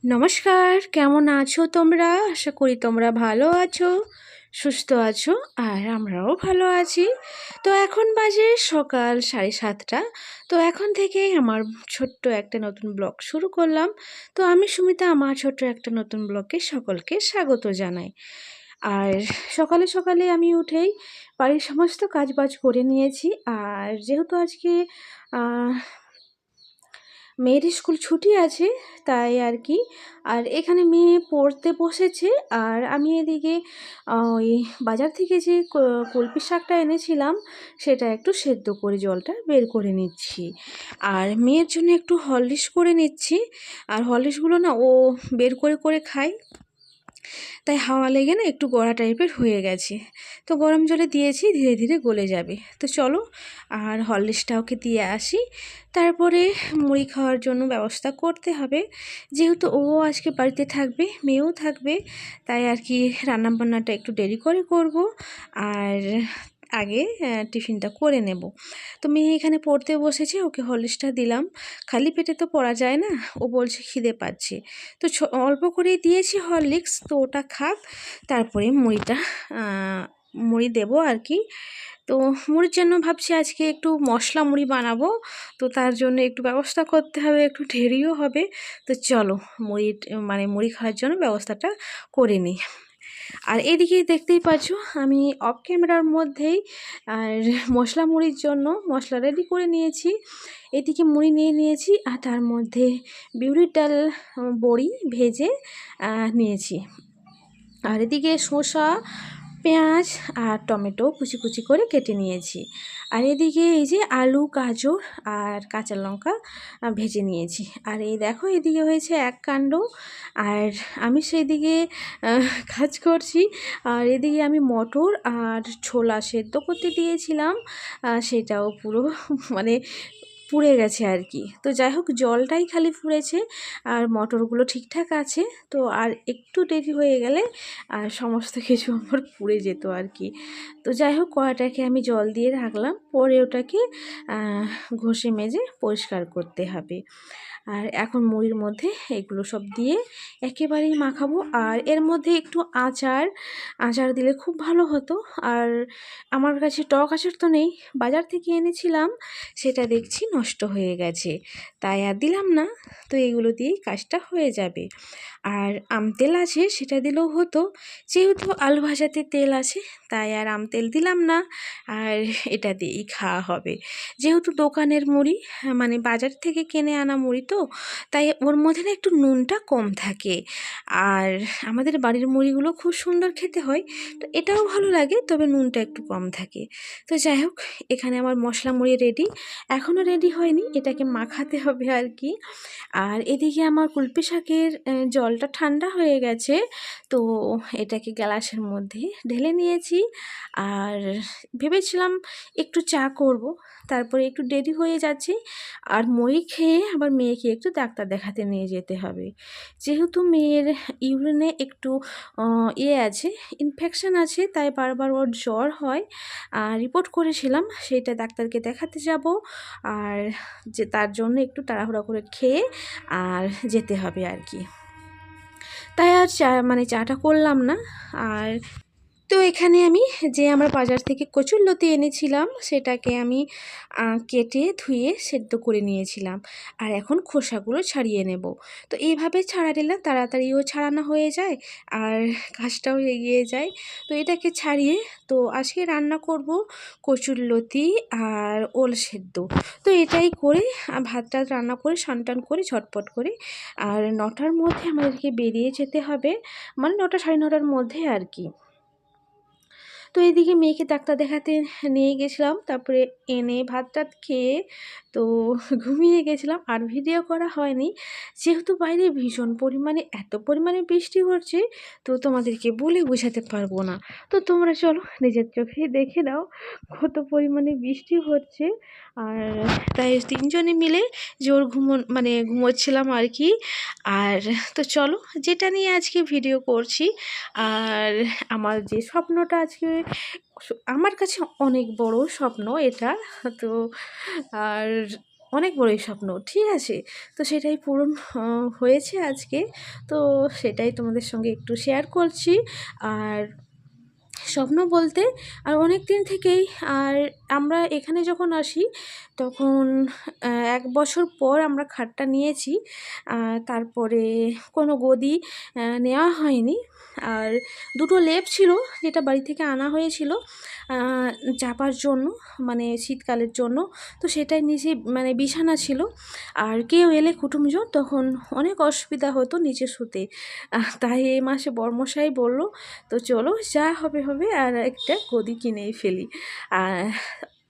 নমস্কার, কেমন আছো তোমরা? আশা করি তোমরা ভালো আছো, সুস্থ আছো আর আমরাও ভালো আছি। তো এখন বাজে সকাল 7:30। তো এখন থেকেই আমার ছোট্ট একটা নতুন ব্লগ শুরু করলাম। তো আমি সুমিতা আমার ছোট্ট একটা নতুন ব্লগে সকলকে স্বাগত জানাই। আর সকালে সকালে আমি উঠেই বাড়ির সমস্ত কাজবাজ করে নিয়েছি। আর যেহেতু আজকে আহ মেয়ের স্কুল ছুটি আছে তাই আর কি। আর এখানে মেয়ে পড়তে বসেছে আর আমি এদিকে ওই বাজার থেকে যে কলমি শাকটা এনেছিলাম সেটা একটু সেদ্ধ করে জলটা বের করে নিচ্ছি। আর মেয়ের জন্য একটু হরলিক্স করে নিচ্ছি। আর হরলিক্সগুলো না ও বের করে করে খায়, তাই হাওয়া লেগে না একটু গড়া টাইপের হয়ে গেছে। তো গরম জলে দিয়েছি, ধীরে ধীরে গলে যাবে। তো চলো আর হরলিক্সটা ওকে দিয়ে আসি, তারপরে মুড়ি খাওয়ার জন্য ব্যবস্থা করতে হবে। যেহেতু ও আজকে বাড়িতে থাকবে, মেয়েও থাকবে, তাই আর কি রান্নাবান্নাটা একটু দেরি করে করব। আর আগে টিফিনটা করে নেব। তো মেয়ে এখানে পড়তে বসেছে, ওকে হরলিক্সটা দিলাম। খালি পেটে তো পড়া যায় না, ও বলছে খিদে পাচ্ছে। তো অল্প করেই দিয়েছি হরলিক্স, তো ওটা খাক, তারপরে মুড়ি দেবো আর কি। তো মুড়ির জন্য ভাবছি আজকে একটু মশলা মুড়ি বানাবো। তো তার জন্য একটু ব্যবস্থা করতে হবে, একটু দেরিও হবে। তো চলো মুড়ি খাওয়ার জন্য ব্যবস্থাটা করে নিই। আর এদিকে দেখতেই পাচ্ছ আমি অফ ক্যামেরার মধ্যেই আর মশলা মুড়ির জন্য মশলা রেডি করে নিয়েছি। এদিকে মুড়ি নিয়ে নিয়েছি আর তার মধ্যে বিউলির ডাল বড়ি ভেজে নিয়েছি। আর এদিকে শসা, পেঁয়াজ আর টমেটো কুচি কুচি করে কেটে নিয়েছি। আর এদিকে এই যে আলু, গাজর আর কাঁচা লঙ্কা ভেজে নিয়েছি। আর এই দেখো এদিকে হয়েছে এক কাণ্ড। আর আমি সেদিকে কাজ করছি। আর এদিকে আমি মটর আর ছোলা সেদ্ধ করতে দিয়েছিলাম, সেটাও পুরো মানে পুড়ে গেছে আর কি। তো যাই হোক, জলটাই খালি পুড়েছে আর মটরগুলো ঠিকঠাক আছে। তো আর একটু দেরি হয়ে গেলে আর সমস্ত কিছু আমার পুড়ে যেত আর কি। তো যাই হোক, কড়াটাকে আমি জল দিয়ে রাখলাম, পরে ওটাকে ঘষে মেজে পরিষ্কার করতে হবে। আর এখন মুড়ির মধ্যে এগুলো সব দিয়ে একেবারেই মাখাবো। আর এর মধ্যে একটু আচার দিলে খুব ভালো হতো। আর আমার কাছে টক আচার তো নেই, বাজার থেকে এনেছিলাম, সেটা দেখছি নষ্ট হয়ে গেছে, তাই আর দিলাম না। তো এগুলো দিয়েই কাজটা হয়ে যাবে। আর আম তেল আছে, সেটা দিলেও হতো, যেহেতু আলু ভাজাতে তেল আছে তাই আর আম তেল দিলাম না। আর এটা দিয়েই খাওয়া হবে। যেহেতু দোকানের মুড়ি, মানে বাজার থেকে কিনে আনা মুড়ি, তো তাই ওর মধ্যে না একটু নুনটা কম থাকে। আর আমাদের বাড়ির মুড়িগুলো খুব সুন্দর খেতে হয়, তো এটাও ভালো লাগে, তবে নুনটা একটু কম থাকে। তো যাই হোক, এখানে আমার মশলা মুড়ি রেডি, এখনও রেডি হয়নি, এটাকে মাখাতে হবে আর কি। আর এদিকে আমার কুলপি শাকের জলটা ঠান্ডা হয়ে গেছে, তো এটাকে গ্লাসের মধ্যে ঢেলে নিয়েছি। আর ভেবেছিলাম একটু চা করব, তারপরে একটু দেরি হয়ে যাচ্ছে। আর মুড়ি খেয়ে আবার মেয়েকে একটু ডাক্তার দেখাতে নিয়ে যেতে হবে, যেহেতু মেয়ের ইউরিনে একটু আছে, ইনফেকশান আছে, তাই বারবার ওর জ্বর হয়। আর রিপোর্ট করেছিলাম, সেটা ডাক্তারকে দেখাতে যাব। আর যে তার জন্য একটু তাড়াহুড়া করে খেয়ে আর যেতে হবে আর কি। তাই আর চাটা করলাম না। আর তো এখানে আমি যে আমরা বাজার থেকে কচুরলতি এনেছিলাম সেটাকে আমি কেটে ধুয়ে সেদ্ধ করে নিয়েছিলাম। আর এখন খোসাগুলো ছাড়িয়ে নেব। তো এইভাবে ছাড়া দিলে তাড়াতাড়িও ছাড়ানো হয়ে যায় আর কাজটাও এগিয়ে যায়। তো এটাকে ছাড়িয়ে তো আজকে রান্না করব কচুরলতি আর ওল সেদ্ধ। তো এটাই করে ভাতটা রান্না করে স্নান করে ঝটপট করে আর 9টার মধ্যে আমাদেরকে বেরিয়ে যেতে হবে, মানে 9টা 9:30টার মধ্যে আর কি। তো এদিকে মেয়েকে ডাক্তার দেখাতে নিয়ে গেছিলাম, তারপরে এনে ভাত টাত খেয়ে তো ঘুমিয়ে গেছিলাম। আর ভিডিও করা হয়নি, যেহেতু বাইরে ভীষণ পরিমাণে এত পরিমাণে বৃষ্টি হচ্ছে, তো তোমাদেরকে বলে বোঝাতে পারবো না। তো তোমরা চলো নিজের চোখে দেখে নাও কত পরিমাণে বৃষ্টি হচ্ছে। আর তাই তিনজনে মিলে জোর ঘুমোচ্ছিলাম আর কি। আর তো চলো, যেটা নিয়ে আজকে ভিডিও করছি, আর আমার যে স্বপ্নটা আজকে আমার কাছে অনেক বড় স্বপ্ন এটা। তো আর অনেক বড়ই স্বপ্ন, ঠিক আছে? তো সেটাই পূরণ হয়েছে আজকে। তো সেটাই তোমাদের সঙ্গে একটু শেয়ার করছি। আর স্বপ্ন বলতে আর অনেক দিন থেকেই, আর আমরা এখানে যখন আসি তখন ১ বছর পর আমরা খাটটা নিয়েছি। তারপরে কোনো গদি নেওয়া হয়নি। আর ২ টো লেপ ছিল যেটা বাড়ি থেকে আনা হয়েছিল আ চাপার জন্য, মানে শীতকালের জন্য। তো সেটাই নিচে মানে বিছানা ছিল। আর কেউ এলে কুটুমজন তখন অনেক অসুবিধা হতো নিচে শুতে। তাই এই মাসে বরমশাই বলল, তো চলো যা হবে হবে, আর একটা গদি কিনেই ফেলি। আর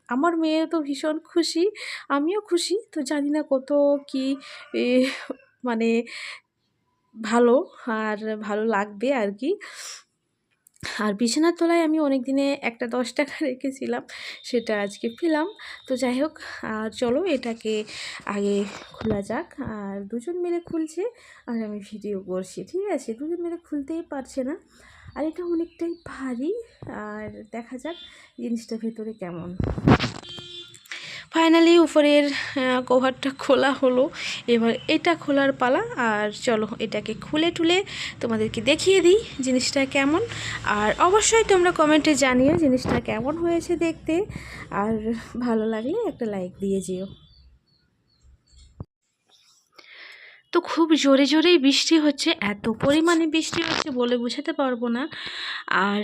আমার মেয়ে তো ভীষণ খুশি, আমিও খুশি। তো জানি না কত কি এ মানে ভালো, আর ভালো লাগবে আর কি। আর বিছানার তলায় আমি অনেক দিনে একটা ১০ টাকা রেখেছিলাম, সেটা আজকে পেলাম। তো যাই হোক, চলো এটাকে আগে খোলা যাক। আর দুজন মিলে খুলছে আর আমি ভিডিও করছি, ঠিক আছে? দুজন মিলে খুলতেই পারছে না। আর এটা অনেকটাই ভারী। আর দেখা যাক জিনিসটা ভেতরে কেমন। ফাইনালি উপরের কভারটা খোলা হলো। এবার এটা খোলার পালা। আর চলো এটাকে খুলে টুলে তোমাদেরকে দেখিয়ে দিই জিনিসটা কেমন। আর অবশ্যই তোমরা কমেন্টে জানিও জিনিসটা কেমন হয়েছে দেখতে। আর ভালো লাগলে একটা লাইক দিয়ে যেও। তো খুব জোরে জোরেই বৃষ্টি হচ্ছে, এত পরিমাণে বৃষ্টি হচ্ছে বলে বোঝাতে পারবো না। আর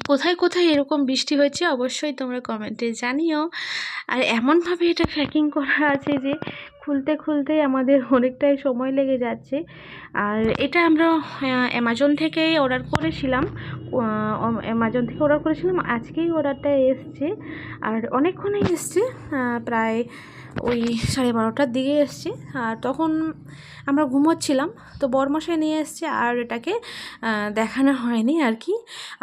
কোথায় কোথায় এরকম বৃষ্টি হচ্ছে অবশ্যই তোমরা কমেন্টে জানিও। আর এমনভাবে এটা প্যাকিং করা আছে যে খুলতে খুলতেই আমাদের অনেকটাই সময় লেগে যাচ্ছে। আর এটা আমরা অ্যামাজন থেকেই অর্ডার করেছিলাম। আজকেই অর্ডারটা এসছে। আর অনেকক্ষণই এসছে, প্রায় ওই 12:30টার দিকে এসছে। আর তখন আমরা ঘুমোচ্ছিলাম, তো বরমশাই নিয়ে এসছে আর এটাকে দেখানো হয়নি আর কি।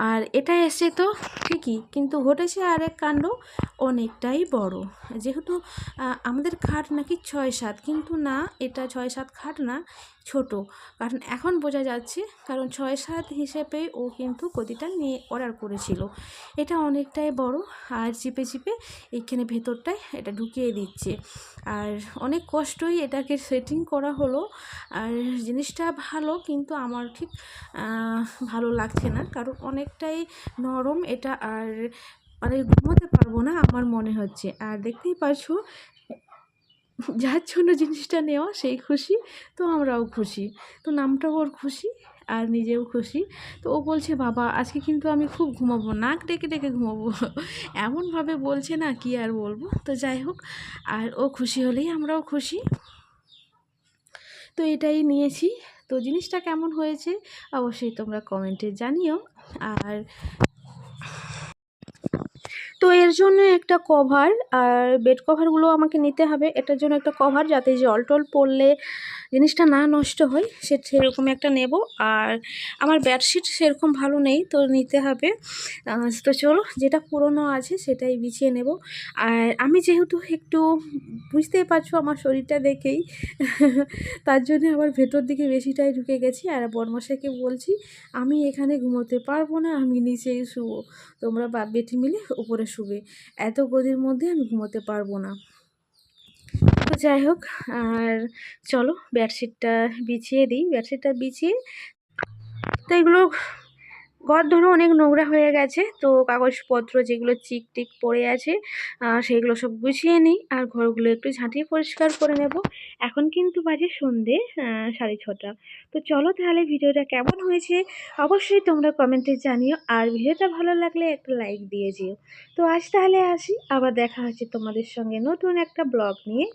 আর এটা এসছে তো ঠিকই, কিন্তু ঘটেছে আরেক কাণ্ড, অনেকটাই বড়। যেহেতু আমাদের খাট নাকি ৬-৭, কিন্তু না, এটা ৬-৭ খাট না, ছোট। কারণ এখন বোঝা যাচ্ছে, কারণ ৬-৭ হিসেবেই ও কিন্তু গদিটা নিয়ে অর্ডার করেছিল। এটা অনেকটাই বড়। আর চিপে চিপে এইখানে ভেতরটায় এটা ঢুকিয়ে দিচ্ছে। আর অনেক কষ্টই এটাকে সেটিং করা হলো। আর জিনিসটা ভালো, কিন্তু আমার ঠিক ভালো লাগছে না, কারণ অনেকটাই নরম এটা। আর মানে ঘুমোতে পারবো না আমার মনে হচ্ছে। আর দেখতেই পারছো যার জন্য জিনিসটা নেওয়া সেই খুশি, তো আমরাও খুশি। তো নামটাও ওর খুশি আর নিজেও খুশি। তো ও বলছে, বাবা আজকে কিন্তু আমি খুব ঘুমাবো, নাক ডেকে ডেকে ঘুমাবো। এমনভাবে বলছে না, কি আর বলবো। তো যাই হোক, আর ও খুশি হলেই আমরাও খুশি। তো এটাই নিয়েছি। তো জিনিসটা কেমন হয়েছে অবশ্যই তোমরা কমেন্টে জানিও। আর তো এর জন্য একটা কভার, আর বেড কভারগুলো আমাকে নিতে হবে। এটার জন্য একটা কভার, যাতে জল টল পড়লে জিনিসটা না নষ্ট হয়, সেরকম একটা নেব। আর আমার বেডশিট সেরকম ভালো নেই, তো নিতে হবে। তো চলো যেটা পুরনো আছে সেটাই বিছিয়ে নেব। আর আমি যেহেতু একটু, বুঝতেই পারছো আমার শরীরটা দেখেই, তার জন্য আবার ভেতর দিকে বেশিটাই ঢুকে গেছি। আর বরমশাইকে বলছি, আমি এখানে ঘুমোতে পারবো না, আমি নিচেই শুবো, তোমরা বাপ বেটি মিলে উপরে শুবে, এত গদির মধ্যে আমি ঘুমোতে পারবো না। তো যাই হোক, আর চলো বেডশিটটা বিছিয়ে দিই। বেডশিটটা বিছিয়ে, তো এগুলো ঘর ধরো অনেক নোংরা হয়ে গেছে, তো কাগজপত্র যেগুলো চিক টিক পড়ে আছে সেগুলো সব গুছিয়ে নিই। আর ঘরগুলো একটু ঝাঁটিয়ে পরিষ্কার করে নেব। এখন কিন্তু বাজে সন্ধে 6:30। তো চলো তাহলে ভিডিওটা কেমন হয়েছে অবশ্যই তোমরা কমেন্টে জানিও। আর ভিডিওটা ভালো লাগলে একটা লাইক দিয়ে যেও। তো আজ তাহলে আসি, আবার দেখা হচ্ছে তোমাদের সঙ্গে নতুন একটা ব্লগ নিয়ে।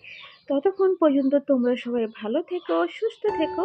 ততক্ষণ পর্যন্ত তোমরা সবাই ভালো থেকো, সুস্থ থেকো।